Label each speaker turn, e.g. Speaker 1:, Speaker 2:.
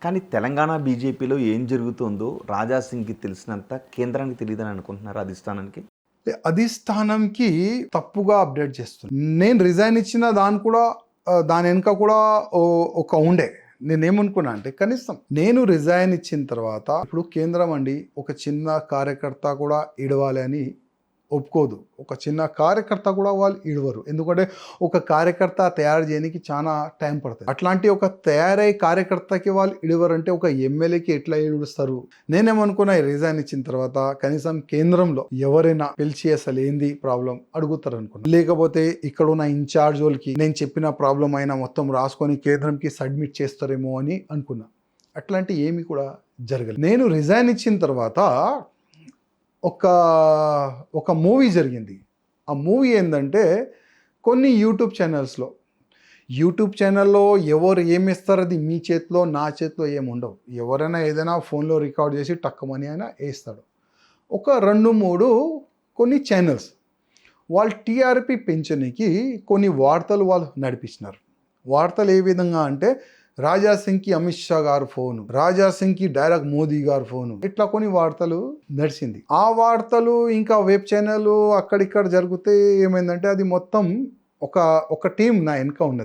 Speaker 1: కానీ తెలంగాణ బీజేపీలో ఏం జరుగుతుందో రాజా సింగ్కి తెలిసినంత కేంద్రానికి తెలియదని అనుకుంటున్నారు అధిష్టానానికి.
Speaker 2: అధిష్టానంకి తప్పుగా అప్డేట్ చేస్తుంది. నేను రిజైన్ ఇచ్చిన దాని కూడా దాని వెనుక కూడా ఒక ఉండే. నేనేమనుకున్నా అంటే కనీసం నేను రిజైన్ ఇచ్చిన తర్వాత ఇప్పుడు కేంద్రం అండి ఒక చిన్న కార్యకర్త కూడా ఇడవాలి అని ఒప్పుకోదు. ఒక చిన్న కార్యకర్త కూడా వాళ్ళు ఇడవరు. ఎందుకంటే ఒక కార్యకర్త తయారు చేయడానికి చాలా టైం పడుతుంది. అట్లాంటి ఒక తయారయ్యే కార్యకర్తకి వాళ్ళు ఇడవరంటే ఒక ఎమ్మెల్యేకి ఎట్లా ఇడుస్తారు? నేనేమనుకున్నా రిజైన్ ఇచ్చిన తర్వాత కనీసం కేంద్రంలో ఎవరైనా పిలిచి అసలు ఏంది ప్రాబ్లం అడుగుతారు అనుకున్నా. లేకపోతే ఇక్కడ ఉన్న ఇన్ఛార్జ్ వాళ్ళకి నేను చెప్పిన ప్రాబ్లం అయినా మొత్తం రాసుకొని కేంద్రంకి సబ్మిట్ చేస్తారేమో అని అనుకున్నా. అట్లాంటి ఏమి కూడా జరగలేదు. నేను రిజైన్ ఇచ్చిన తర్వాత ఒక మూవీ జరిగింది. ఆ మూవీ ఏంటంటే కొన్ని యూట్యూబ్ ఛానల్లో ఎవరు ఏమి ఇస్తారు అది మీ చేతిలో నా చేతిలో ఏమి ఉండవు. ఎవరైనా ఏదైనా ఫోన్లో రికార్డ్ చేసి టక్కుమని అయినా వేస్తాడు. ఒక 2-3 కొన్ని ఛానల్స్ వాళ్ళు టీఆర్పీ పెంచడానికి కొన్ని వార్తలు వాళ్ళు నడిపించినారు. వార్తలు ఏ విధంగా అంటే రాజా సింగ్కి అమిత్ షా గారు ఫోను, రాజా సింగ్కి డైరెక్ట్ మోదీ గారు ఫోను, ఇట్లా కొన్ని వార్తలు నడిచింది. ఆ వార్తలు ఇంకా వెబ్ ఛానల్ అక్కడిక్కడ జరిగితే ఏమైందంటే అది మొత్తం ఒక టీం నా వెనుక ఉన్నది.